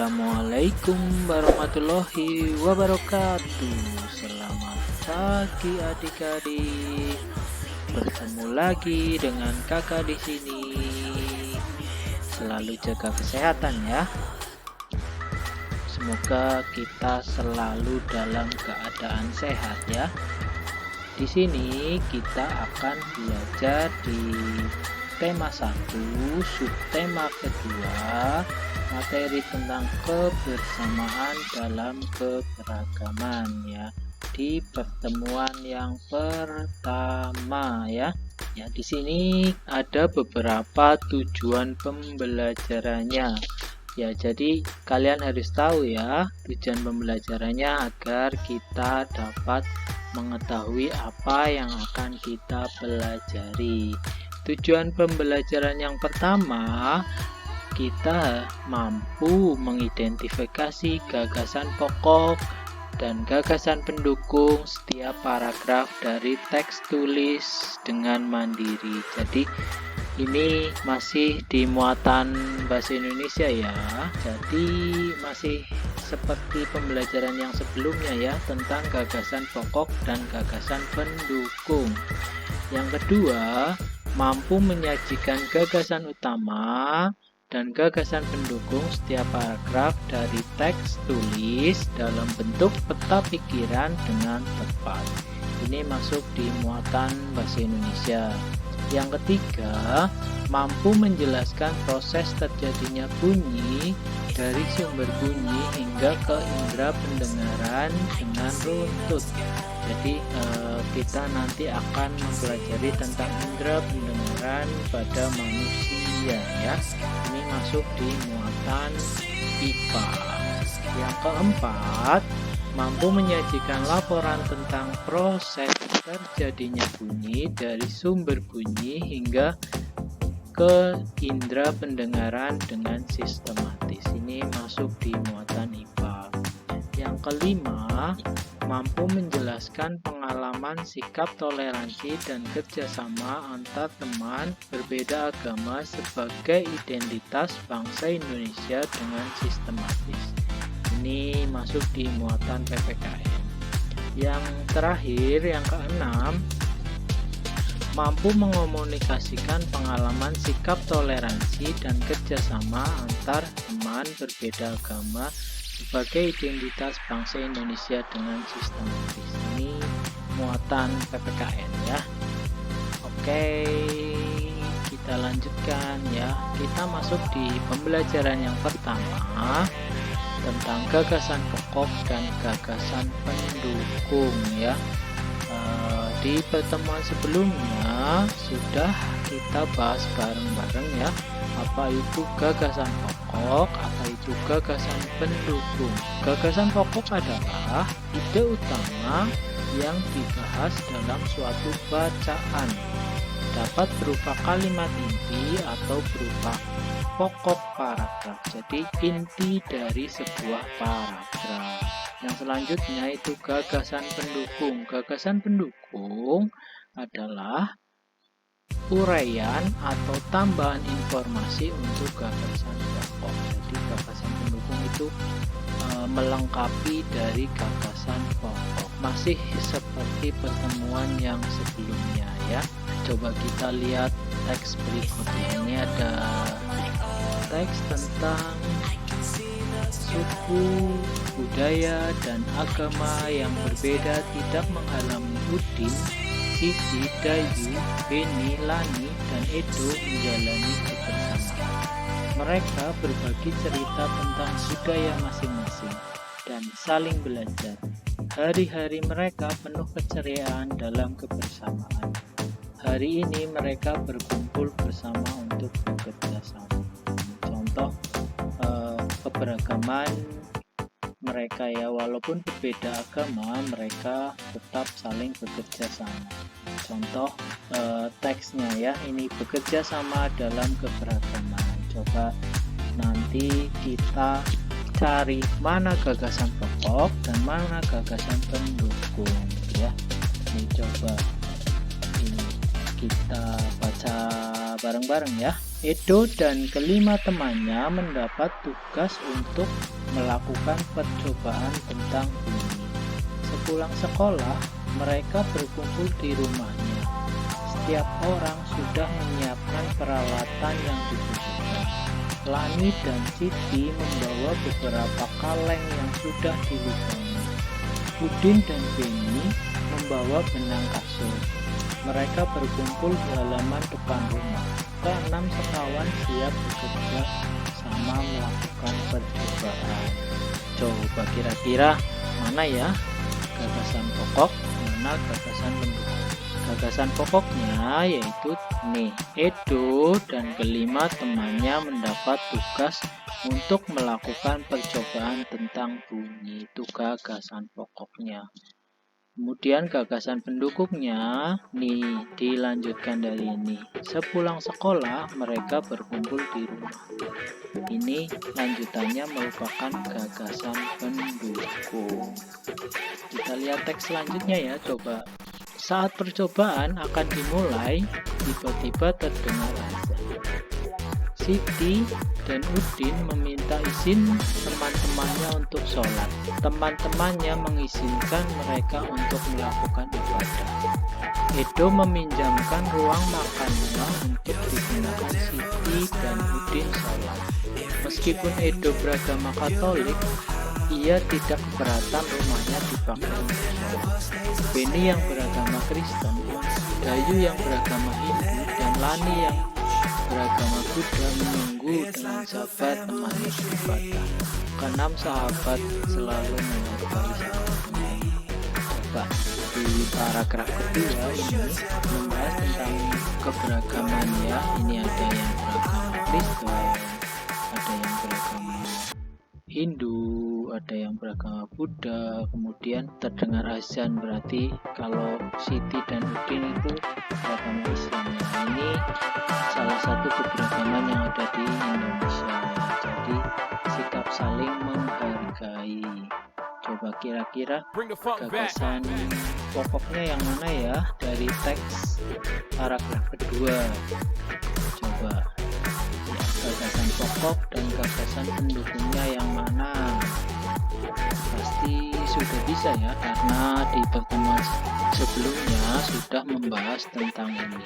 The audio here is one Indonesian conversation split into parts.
Assalamualaikum warahmatullahi wabarakatuh. Selamat pagi adik-adik. Bertemu lagi dengan kakak di sini. Selalu jaga kesehatan ya. Semoga kita selalu dalam keadaan sehat ya. Di sini kita akan belajar di tema 1, subtema kedua, materi tentang kebersamaan dalam keberagaman ya. Di pertemuan yang pertama ya. Ya, di sini ada beberapa tujuan pembelajarannya. Ya, jadi kalian harus tahu ya tujuan pembelajarannya agar kita dapat mengetahui apa yang akan kita pelajari. Tujuan pembelajaran yang pertama, kita mampu mengidentifikasi gagasan pokok dan gagasan pendukung setiap paragraf dari teks tulis dengan mandiri. Jadi ini masih di muatan bahasa Indonesia ya. Jadi masih seperti pembelajaran yang sebelumnya ya, tentang gagasan pokok dan gagasan pendukung. Yang kedua, mampu menyajikan gagasan utama dan gagasan pendukung setiap paragraf dari teks tulis dalam bentuk peta pikiran dengan tepat. Ini masuk di muatan bahasa Indonesia. Yang ketiga, mampu menjelaskan proses terjadinya bunyi dari sumber bunyi hingga ke indera pendengaran dengan runtut. Jadi kita nanti akan mempelajari tentang indera pendengaran pada manusia ya. Ini masuk di muatan IPA. Yang keempat, mampu menyajikan laporan tentang proses terjadinya bunyi dari sumber bunyi hingga ke indera pendengaran dengan sistematis. Ini masuk di muatan IPA. Yang kelima, mampu menjelaskan pengalaman sikap toleransi dan kerjasama antar teman berbeda agama sebagai identitas bangsa Indonesia dengan sistematis. Ini masuk di muatan PPKN. Yang terakhir, yang keenam, mampu mengomunikasikan pengalaman sikap toleransi dan kerjasama antar teman berbeda agama sebagai identitas bangsa Indonesia dengan sistematis. Ini muatan PPKN ya. Oke, kita lanjutkan ya. Kita masuk di pembelajaran yang pertama tentang gagasan pokok dan gagasan pendukung ya. Di pertemuan sebelumnya sudah kita bahas bareng-bareng ya, apa itu gagasan pokok, apa itu gagasan pendukung. Gagasan pokok adalah ide utama yang dibahas dalam suatu bacaan, dapat berupa kalimat inti atau berupa pokok paragraf. Jadi inti dari sebuah paragraf. Yang selanjutnya itu gagasan pendukung. Gagasan pendukung adalah uraian atau tambahan informasi untuk gagasan pokok. Jadi gagasan pendukung itu melengkapi dari gagasan pokok. Masih seperti pertemuan yang sebelumnya ya. Coba kita lihat teks berikutnya. Ini ada teks tentang suku, budaya, dan agama yang berbeda tidak menghalangi Udin, Siti, Dayu, Beni, Lani, dan Edo menjalani kebersamaan. Mereka berbagi cerita tentang budaya masing-masing dan saling belajar. Hari-hari mereka penuh keceriaan dalam kebersamaan. Hari ini mereka berkumpul bersama untuk bekerja sama. Contoh keberagaman mereka ya, walaupun berbeda agama mereka tetap saling bekerja sama. Contoh teksnya ya, ini bekerja sama dalam keberagaman. Coba nanti kita cari mana gagasan pokok dan mana gagasan pendukung ya. Ini coba ini kita baca bareng-bareng ya. Edo dan kelima temannya mendapat tugas untuk melakukan percobaan tentang bunyi. Sepulang sekolah, mereka berkumpul di rumahnya. Setiap orang sudah menyiapkan peralatan yang dibutuhkan. Lani dan Siti membawa beberapa kaleng yang sudah dilubangi. Udin dan Beni membawa benang kasur. Mereka berkumpul di halaman depan rumah. Keenam sekawan siap bekerja sama melakukan percobaan. Coba kira-kira mana ya gagasan pokok, mana gagasan pendukung. Gagasan pokoknya yaitu nih, Edo dan kelima temannya mendapat tugas untuk melakukan percobaan tentang bunyi. Itu gagasan pokoknya. Kemudian gagasan pendukungnya nih dilanjutkan dari ini. Sepulang sekolah mereka berkumpul di rumah. Ini lanjutannya merupakan gagasan pendukung. Kita lihat teks selanjutnya ya, coba. Saat percobaan akan dimulai, tiba-tiba terdengar azan. Siti dan Udin meminta izin teman-temannya untuk sholat. Teman-temannya mengizinkan mereka untuk melakukan ibadah. Edo meminjamkan ruang makannya untuk digunakan Siti dan Udin sholat. Meskipun Edo beragama Katolik, ia tidak keberatan rumahnya dipakai untuk sholat. Beni yang beragama Kristen, Dayu yang beragama Hindu, dan Lani yang beragama Buddha menunggu dengan sabar temannya beribadah. Keenam sahabat selalu menghargai sahabatnya. Coba di paragraf kedua ini membahas tentang keberagaman ya. Ini ada yang beragama Kristen, ada yang beragama Hindu, ada yang beragama Buddha. Kemudian terdengar azan, berarti kalau Siti dan Udin itu beragama Islam ya. Ini salah satu keberagaman yang ada di Indonesia. Jadi sikap saling menghargai. Coba kira-kira gagasan pokoknya yang mana ya dari teks paragraf kedua. Coba ya, gagasan pokok dan gagasan pendukungnya yang mana? Pasti sudah bisa ya, karena di pertemuan sebelumnya sudah membahas tentang ini.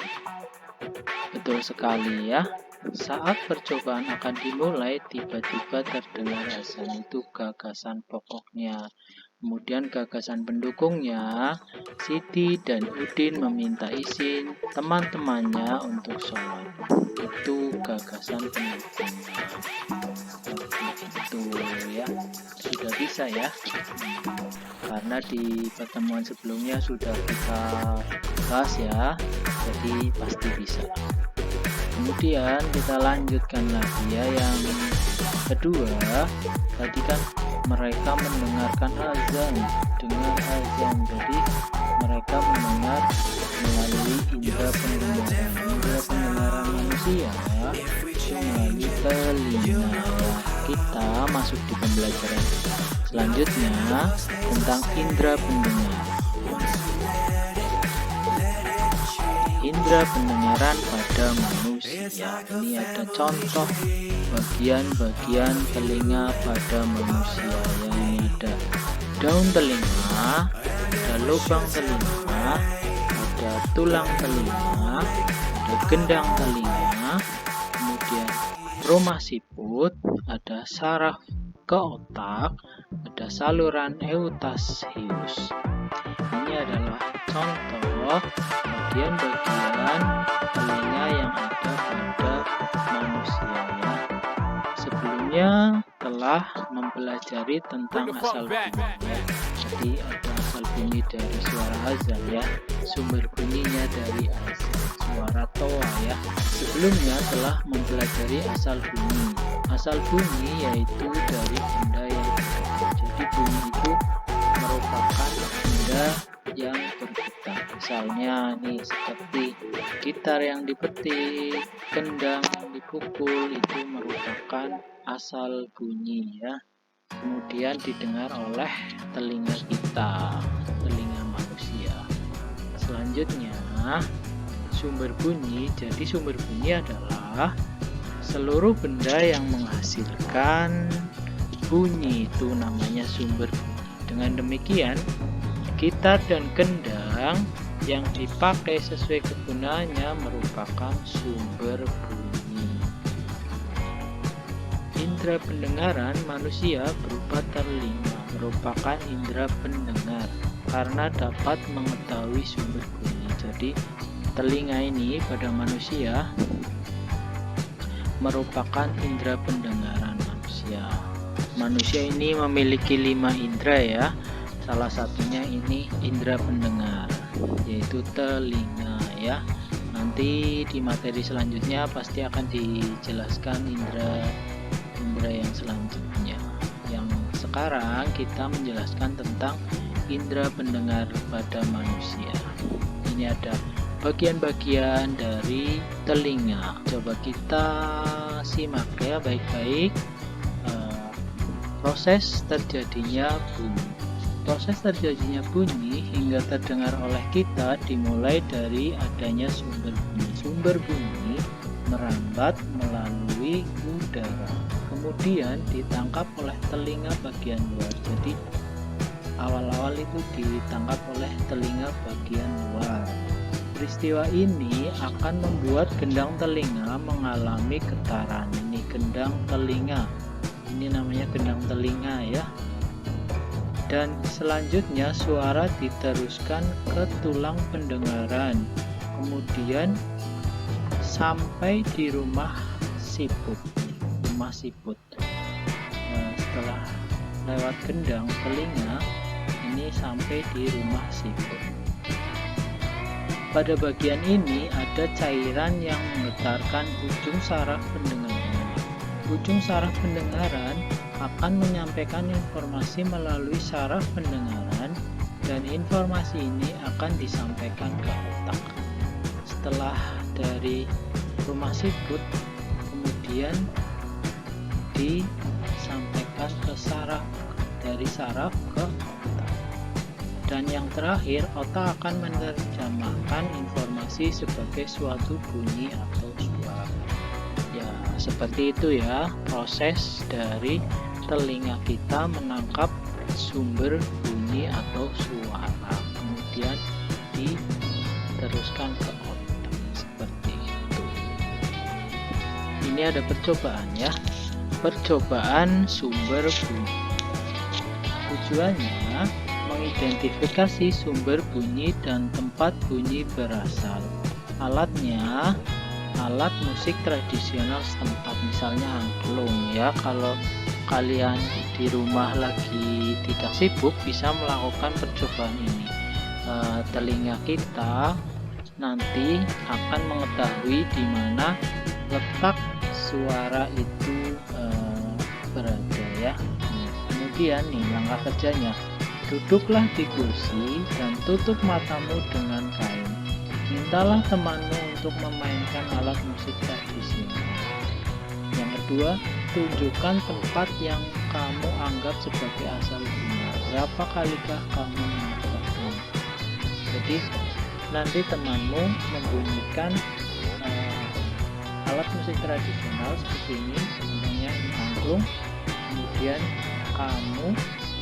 Betul sekali ya. Saat percobaan akan dimulai, tiba-tiba terdengar azan. Itu gagasan pokoknya. Kemudian gagasan pendukungnya, Siti dan Udin meminta izin teman-temannya untuk sholat. Itu gagasan pendukungnya. Itu ya, sudah bisa ya. Karena di pertemuan sebelumnya sudah kita bahas ya, jadi pasti bisa. Kemudian kita lanjutkan lagi ya, yang kedua tadi kan mereka mendengarkan azan, dengar azan, jadi mereka mendengar melalui indera pendengaran manusia itu melalui telinga. Kita masuk di pembelajaran selanjutnya tentang indera pendengar. Indera pendengaran pada manusia. Ini ada contoh bagian-bagian telinga pada manusia. Yang ini ada daun telinga, ada lubang telinga, ada tulang telinga, ada gendang telinga, kemudian rumah siput, ada saraf ke otak, ada saluran eutashius. Ini adalah contoh bagian-bagian telinga yang ada pada manusia ya. Sebelumnya telah mempelajari tentang asal bunyi ya. Jadi ada asal bunyi dari suara azan ya, sumber bunyinya dari azan, suara toa ya. Sebelumnya telah mempelajari asal bunyi. Asal bunyi yaitu dari benda yang bergetar. Jadi bunyi itu merupakan benda yang bergetar. Misalnya nih seperti gitar yang dipetik, kendang yang dipukul, itu merupakan asal bunyi ya. Kemudian didengar oleh telinga kita, telinga manusia. Selanjutnya sumber bunyi. Jadi sumber bunyi adalah seluruh benda yang menghasilkan bunyi itu namanya sumber bunyi. Dengan demikian, gitar dan gendang yang dipakai sesuai kegunaannya merupakan sumber bunyi. Indra pendengaran manusia berupa telinga merupakan indra pendengar karena dapat mengetahui sumber bunyi. Jadi telinga ini pada manusia merupakan indra pendengaran manusia. Manusia ini memiliki 5 indra ya. Salah satunya ini indra pendengar, yaitu telinga ya. Nanti di materi selanjutnya pasti akan dijelaskan indra yang selanjutnya. Yang sekarang kita menjelaskan tentang indra pendengar pada manusia. Ini ada bagian-bagian dari telinga. Coba kita simak ya baik-baik. Proses terjadinya bunyi. Proses terjadinya bunyi hingga terdengar oleh kita dimulai dari adanya sumber bunyi. Sumber bunyi merambat melalui udara, kemudian ditangkap oleh telinga bagian luar. Jadi awal-awal itu ditangkap oleh telinga bagian luar. Peristiwa ini akan membuat gendang telinga mengalami getaran. Ini gendang telinga. Ini namanya gendang telinga ya. Dan selanjutnya suara diteruskan ke tulang pendengaran, kemudian sampai di rumah siput. Setelah lewat gendang telinga, ini sampai di rumah siput. Pada bagian ini ada cairan yang menggetarkan ujung saraf pendengaran. Ujung saraf pendengaran akan menyampaikan informasi melalui saraf pendengaran dan informasi ini akan disampaikan ke otak. Setelah dari rumah siput, kemudian disampaikan ke saraf, dari saraf ke otak. Dan yang terakhir, otak akan menerjemahkan informasi sebagai suatu bunyi atau suara. Ya, seperti itu ya proses dari telinga kita menangkap sumber bunyi atau suara, kemudian diteruskan ke otak seperti itu. Ini ada percobaan ya, percobaan sumber bunyi. Tujuannya mengidentifikasi sumber bunyi dan tempat bunyi berasal. Alatnya alat musik tradisional setempat, misalnya angklung ya. Kalau kalian di rumah lagi tidak sibuk bisa melakukan percobaan ini. Telinga kita nanti akan mengetahui di mana letak suara itu berada ya. Kemudian nih langkah kerjanya, duduklah di kursi dan tutup matamu dengan kain. Mintalah temanmu untuk memainkan alat musik tradisional. Yang kedua, tunjukkan tempat yang kamu anggap sebagai asal bunyi. Berapa kalikah kamu menebaknya? Jadi nanti temanmu membunyikan alat musik tradisional seperti ini, contohnya angklung. Kemudian kamu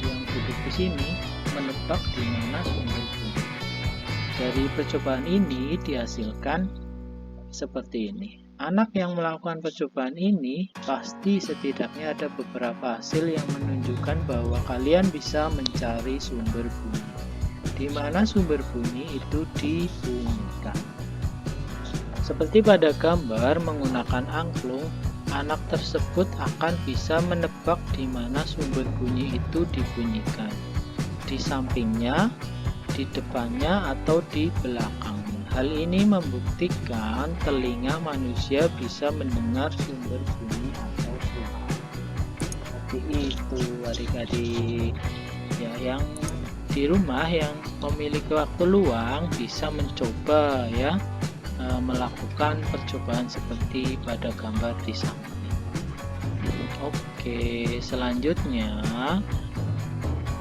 yang duduk di sini menebak di mana sumber bunyi. Dari percobaan ini dihasilkan seperti ini. Anak yang melakukan percobaan ini pasti setidaknya ada beberapa hasil yang menunjukkan bahwa kalian bisa mencari sumber bunyi. Di mana sumber bunyi itu dibunyikan. Seperti pada gambar menggunakan angklung, anak tersebut akan bisa menebak di mana sumber bunyi itu dibunyikan. Di sampingnya, di depannya, atau di belakangnya. Hal ini membuktikan telinga manusia bisa mendengar sumber bunyi atau suara. Seperti itu adik-adik. Ya, yang di rumah yang memiliki waktu luang bisa mencoba ya melakukan percobaan seperti pada gambar di samping. Oke, selanjutnya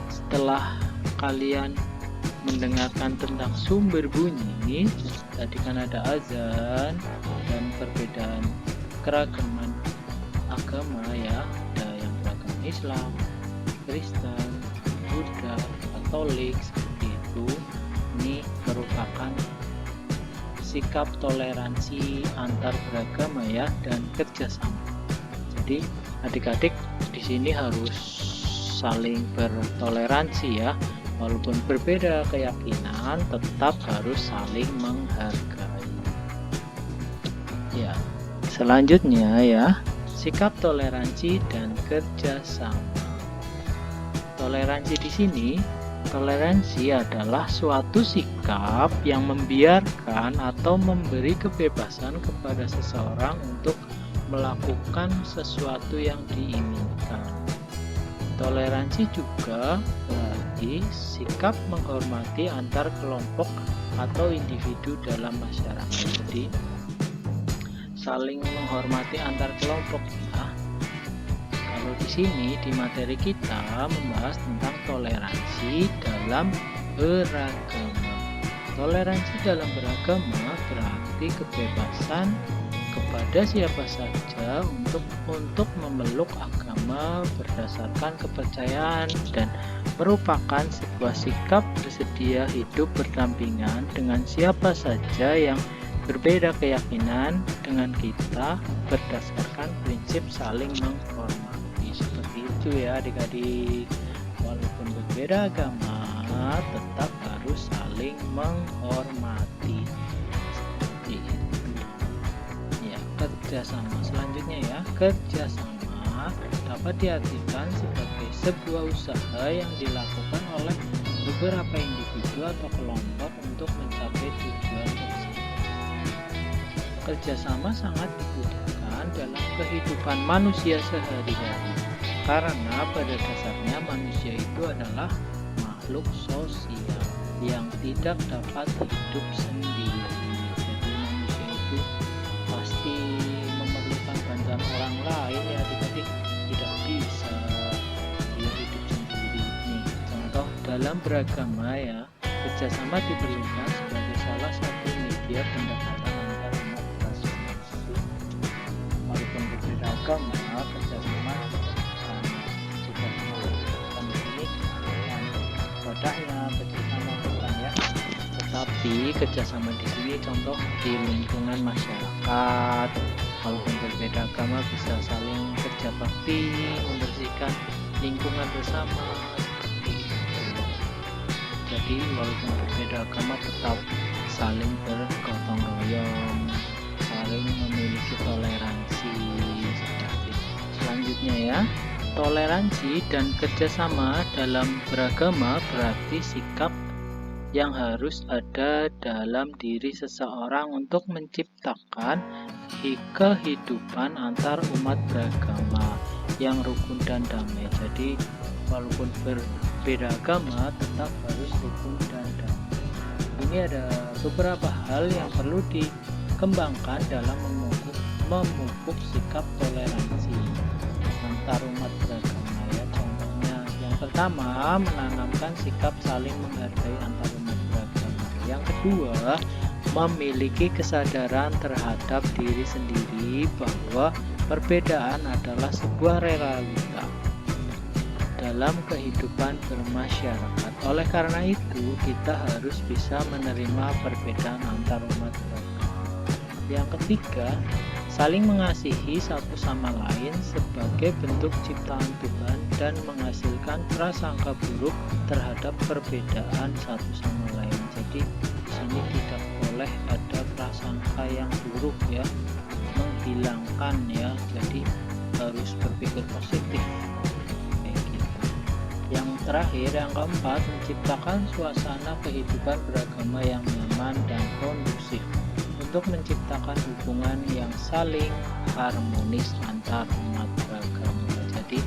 setelah kalian mendengarkan tentang sumber bunyi, tadi kan ada azan dan perbedaan keragaman agama ya, ada yang beragama Islam, Kristen, Buddha, Katolik seperti itu. Ini merupakan sikap toleransi antar beragama ya, dan kerjasama. Jadi adik-adik di sini harus saling bertoleransi ya, walaupun berbeda keyakinan tetap harus saling menghargai. Ya, selanjutnya ya, sikap toleransi dan kerjasama. Toleransi di sini, toleransi adalah suatu sikap yang membiarkan atau memberi kebebasan kepada seseorang untuk melakukan sesuatu yang diinginkan. Toleransi juga berarti sikap menghormati antar kelompok atau individu dalam masyarakat. Jadi saling menghormati antar kelompok ya. Kalau di sini di materi kita membahas tentang toleransi dalam beragama. Toleransi dalam beragama berarti kebebasan kepada siapa saja untuk memeluk agama berdasarkan kepercayaan dan merupakan sebuah sikap bersedia hidup berdampingan dengan siapa saja yang berbeda keyakinan dengan kita berdasarkan prinsip saling menghormati. Seperti itu ya adik-adik, walaupun berbeda agama tetap harus saling menghormati. Seperti itu ya. Kerjasama selanjutnya ya, kerjasama dapat diartikan sebagai sebuah usaha yang dilakukan oleh beberapa individu atau kelompok untuk mencapai tujuan tersebut. Kerjasama sangat dibutuhkan dalam kehidupan manusia sehari-hari, karena pada dasarnya manusia itu adalah makhluk sosial yang tidak dapat hidup sendiri. Jadi manusia itu pasti memerlukan bantuan orang lain ya adik-adik, tidak bisa dia hidup sendiri. Nih, contoh dalam beragama ya, kerjasama diperlukan sebagai salah satu media pendekatan antar umat beragama. Walaupun berbeda agama, kerjasama juga dilakukan di sini dengan wadahnya kerjasama bukan ya. Tetapi kerjasama di sini contoh di lingkungan masyarakat, walaupun berbeda agama bisa saling kerja bakti membersihkan lingkungan bersama seperti itu. Jadi walaupun berbeda agama tetap saling bergotong royong, saling memiliki toleransi seperti itu. Selanjutnya ya, toleransi dan kerjasama dalam beragama berarti sikap yang harus ada dalam diri seseorang untuk menciptakan kehidupan antar umat beragama yang rukun dan damai. Jadi walaupun berbeda agama tetap harus rukun dan damai. Ini ada beberapa hal yang perlu dikembangkan dalam memupuk sikap toleransi antar umat beragama ya. Contohnya yang pertama, menanamkan sikap saling menghargai antar umat beragama. Yang kedua, memiliki kesadaran terhadap diri sendiri bahwa perbedaan adalah sebuah realita dalam kehidupan bermasyarakat. Oleh karena itu, kita harus bisa menerima perbedaan antar umat beragama. Yang ketiga, saling mengasihi satu sama lain sebagai bentuk ciptaan Tuhan dan menghasilkan prasangka buruk terhadap perbedaan satu sama lain. Jadi di sini tidak boleh ada prasangka yang buruk ya, menghilangkan ya. Jadi harus berpikir positif kayak gitu. Yang terakhir, yang keempat, menciptakan suasana kehidupan beragama yang nyaman dan kondusif untuk menciptakan hubungan yang saling harmonis antar umat beragama. Jadi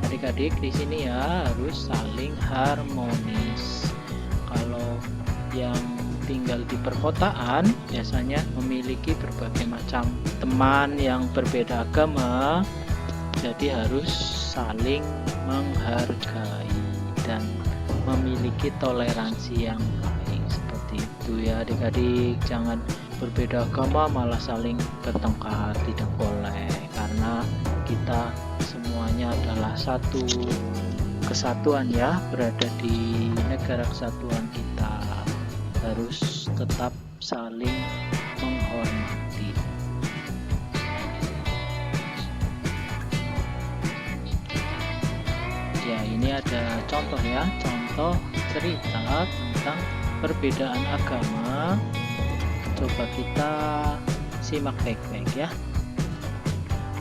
adik-adik di sini ya harus saling harmonis. Kalau yang tinggal di perkotaan biasanya memiliki berbagai macam teman yang berbeda agama, jadi harus saling menghargai dan memiliki toleransi yang baik. Seperti itu ya adik-adik, jangan berbeda agama malah saling bertengkar, tidak boleh, karena kita satu kesatuan ya, berada di negara kesatuan, kita harus tetap saling menghormati. Ya, ini ada contoh ya, contoh cerita tentang perbedaan agama. Coba kita simak baik-baik ya.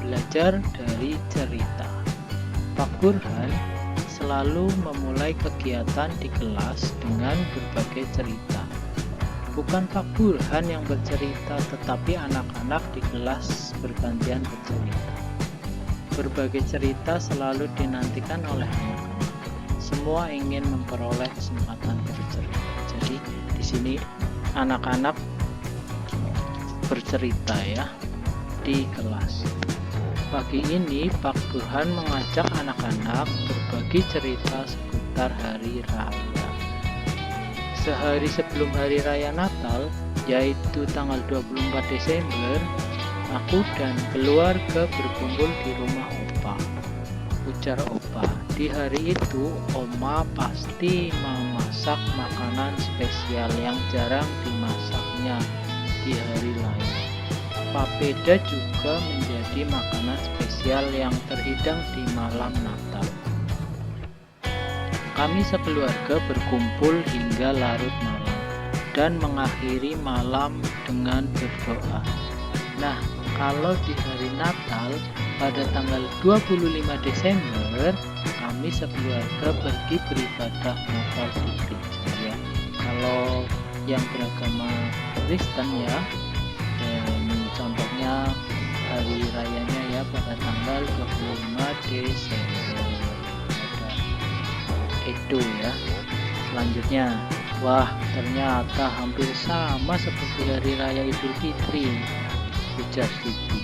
Belajar dari cerita. Pak Burhan selalu memulai kegiatan di kelas dengan berbagai cerita. Bukan Pak Burhan yang bercerita, tetapi anak-anak di kelas bergantian bercerita. Berbagai cerita selalu dinantikan oleh anak-anak. Semua ingin memperoleh kesempatan bercerita. Jadi di sini anak-anak bercerita ya di kelas. Pagi ini Pak Burhan mengajak anak-anak berbagi cerita seputar hari raya. Sehari sebelum hari raya Natal, yaitu tanggal 24 Desember, aku dan keluarga berkumpul di rumah Opa. Ujar Opa, di hari itu Oma pasti memasak makanan spesial yang jarang dimasaknya di hari raya. Papeda juga menjadi makanan spesial yang terhidang di malam Natal. Kami sekeluarga berkumpul hingga larut malam dan mengakhiri malam dengan berdoa. Nah, kalau di hari Natal pada tanggal 25 Desember, kami sekeluarga pergi beribadah Natal di gereja ya. Kalau yang beragama Kristen ya, contohnya hari rayanya ya pada tanggal 25 Desember itu ya. Selanjutnya, wah ternyata hampir sama seperti hari raya Idul Fitri, ujar Siti.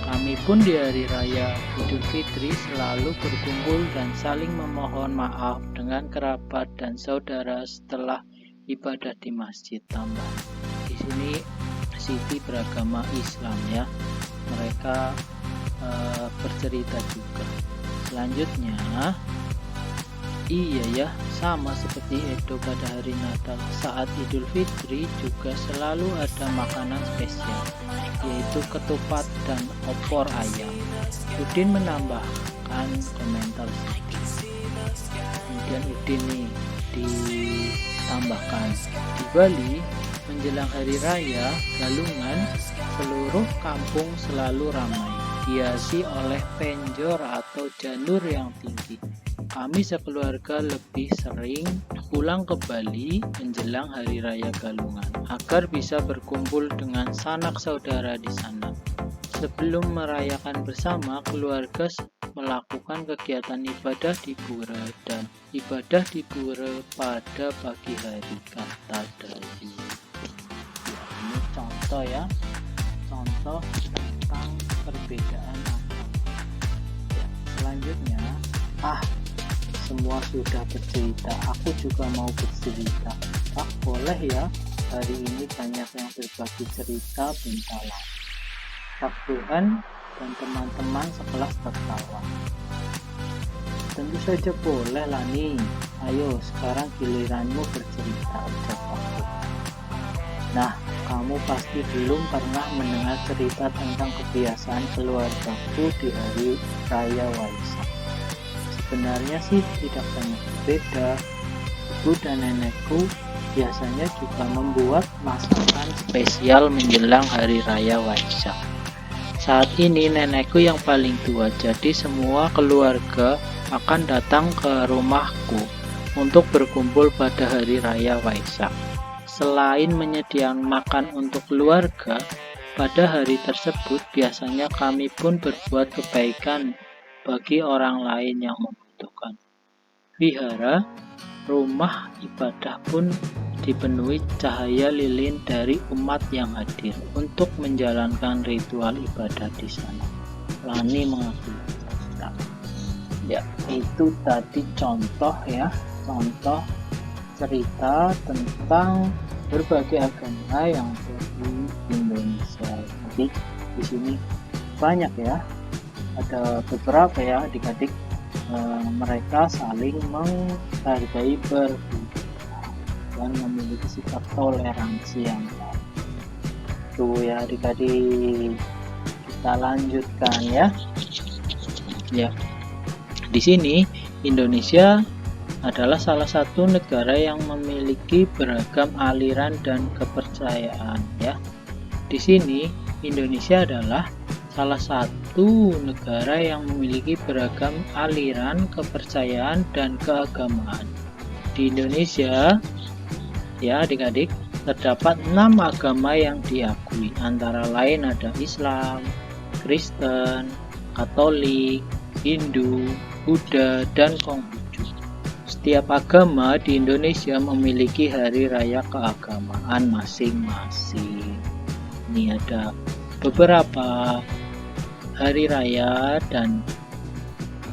Kami pun di hari raya Idul Fitri selalu berkumpul dan saling memohon maaf dengan kerabat dan saudara setelah ibadah di masjid. Tambah di sini Siti beragama Islam ya, mereka bercerita juga. Selanjutnya, iya ya, sama seperti Edo pada hari Natal, saat Idul Fitri juga selalu ada makanan spesial, yaitu ketupat dan opor ayam. Udin menambahkan komentar Siti. Kemudian Udin nih ditambahkan, di Bali menjelang hari raya Galungan, seluruh kampung selalu ramai, dihiasi oleh penjor atau janur yang tinggi. Kami sekeluarga lebih sering pulang ke Bali menjelang hari raya Galungan agar bisa berkumpul dengan sanak saudara di sana. Sebelum merayakan bersama, keluarga melakukan kegiatan ibadah di pura dan ibadah di pura pada pagi hari, kata Dali. Ini contoh ya, contoh tentang perbedaan agama. Selanjutnya, semua sudah bercerita, aku juga mau bercerita. Boleh ya, hari ini banyak yang berbagi cerita Buntalan. Pak Burhan dan teman-teman sekelas tertawa. Tentu saja boleh lah nih, ayo sekarang giliranmu bercerita, ucap Pak Burhan. Nah, kamu pasti belum pernah mendengar cerita tentang kebiasaan keluargaku di hari raya Waisak. Sebenarnya sih tidak banyak berbeda. Ibu dan nenekku biasanya juga membuat masakan spesial menjelang hari raya Waisak. Saat ini nenekku yang paling tua, jadi semua keluarga akan datang ke rumahku untuk berkumpul pada hari raya Waisak. Selain menyediakan makan untuk keluarga, pada hari tersebut biasanya kami pun berbuat kebaikan bagi orang lain yang membutuhkan. Wihara, rumah ibadah pun dipenuhi cahaya lilin dari umat yang hadir untuk menjalankan ritual ibadah di sana. Lani mengaku. Ya, itu tadi contoh ya, contoh cerita tentang berbagai agama yang ada di Indonesia. Jadi di sini banyak ya, ada beberapa ya adik-adik mereka saling menghargai berbeda dan memiliki sikap toleransi yang baik. Tuh ya adik-adik, kita lanjutkan ya. Di sini Indonesia adalah salah satu negara yang memiliki beragam aliran dan kepercayaan ya. Di sini Indonesia adalah salah satu negara yang memiliki beragam aliran kepercayaan dan keagamaan. Di Indonesia ya adik-adik, terdapat 6 agama yang diakui, antara lain ada Islam, Kristen, Katolik, Hindu, Buddha, dan Konghucu. Setiap agama di Indonesia memiliki hari raya keagamaan masing-masing. Ini ada beberapa hari raya dan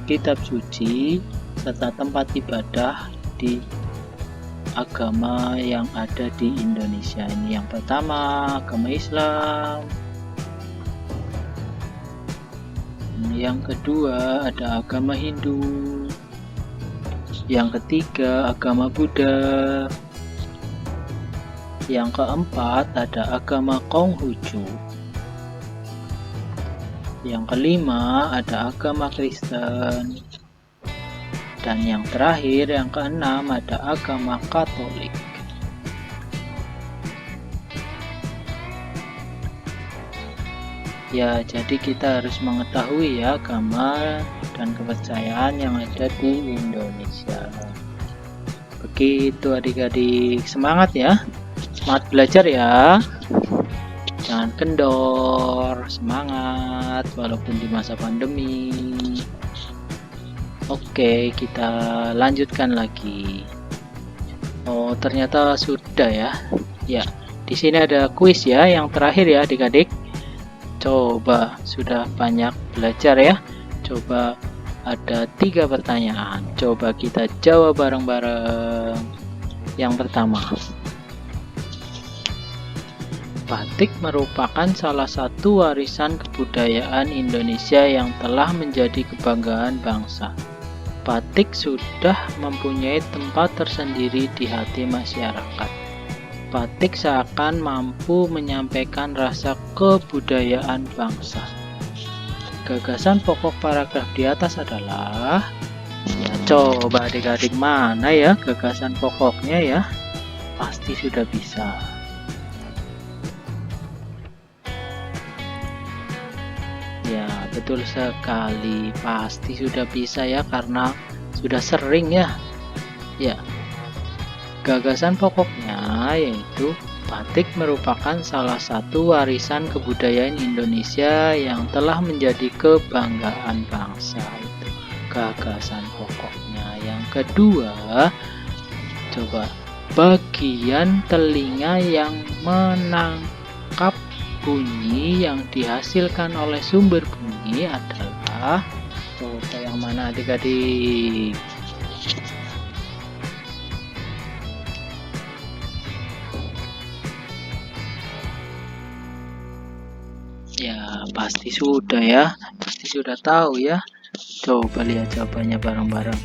kitab suci serta tempat ibadah di agama yang ada di Indonesia. Ini yang pertama, agama Islam. Yang kedua ada agama Hindu. Yang ketiga agama Buddha. Yang keempat ada agama Konghucu. Yang kelima ada agama Kristen. Dan yang terakhir, yang keenam, ada agama Katolik. Ya, jadi kita harus mengetahui ya agama dan kepercayaan yang ada di Indonesia. Begitu adik-adik, semangat ya. Semangat belajar ya. Jangan kendor, semangat walaupun di masa pandemi. Oke, kita lanjutkan lagi. Oh, ternyata sudah ya. Ya, di sini ada kuis ya, yang terakhir ya adik-adik. Coba, sudah banyak belajar ya. Coba, ada 3 pertanyaan. Coba kita jawab bareng-bareng. Yang pertama, batik merupakan salah satu warisan kebudayaan Indonesia yang telah menjadi kebanggaan bangsa. Batik sudah mempunyai tempat tersendiri di hati masyarakat. Batik seakan mampu menyampaikan rasa kebudayaan bangsa. Gagasan pokok paragraf di atas adalah, ya coba adik-adik mana ya gagasan pokoknya ya? Pasti sudah bisa. Ya, betul sekali. Pasti sudah bisa ya karena sudah sering ya. Ya. Gagasan pokoknya yaitu batik merupakan salah satu warisan kebudayaan Indonesia yang telah menjadi kebanggaan bangsa. Itu gagasan pokoknya. Yang kedua, coba bagian telinga yang menangkap bunyi yang dihasilkan oleh sumber bunyi adalah, coba yang mana adik-adik? Ya, pasti sudah ya. Pasti sudah tahu ya. Coba lihat jawabannya bareng-bareng.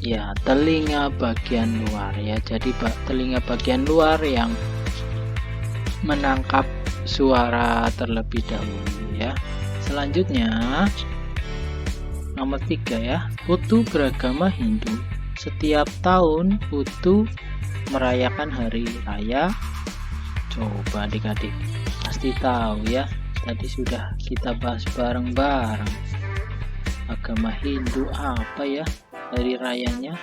Ya, telinga bagian luar ya. Jadi telinga bagian luar yang menangkap suara terlebih dahulu ya. Selanjutnya nomor 3 ya. Hutu beragama Hindu. Setiap tahun Hutu merayakan hari raya. Coba adik-adik pasti tahu ya. Tadi sudah kita bahas bareng-bareng. Agama Hindu apa ya hari rayanya?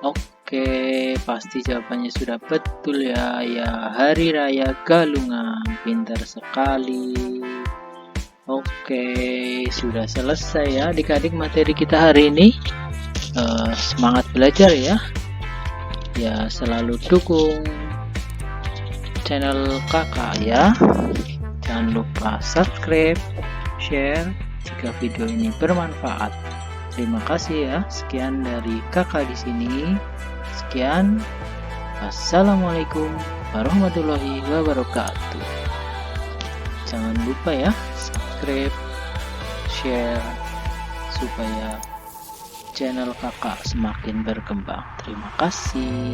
Oke, pasti jawabannya sudah betul ya. Ya, Hari Raya Galungan. Pintar sekali. Oke, sudah selesai ya adik-adik materi kita hari ini. Semangat belajar ya. Ya, selalu dukung channel kakak ya. Jangan lupa subscribe, share jika video ini bermanfaat. Terima kasih ya. Sekian dari kakak di sini. Sekian. Wassalamualaikum warahmatullahi wabarakatuh. Jangan lupa ya, subscribe, share, supaya channel kakak semakin berkembang. Terima kasih.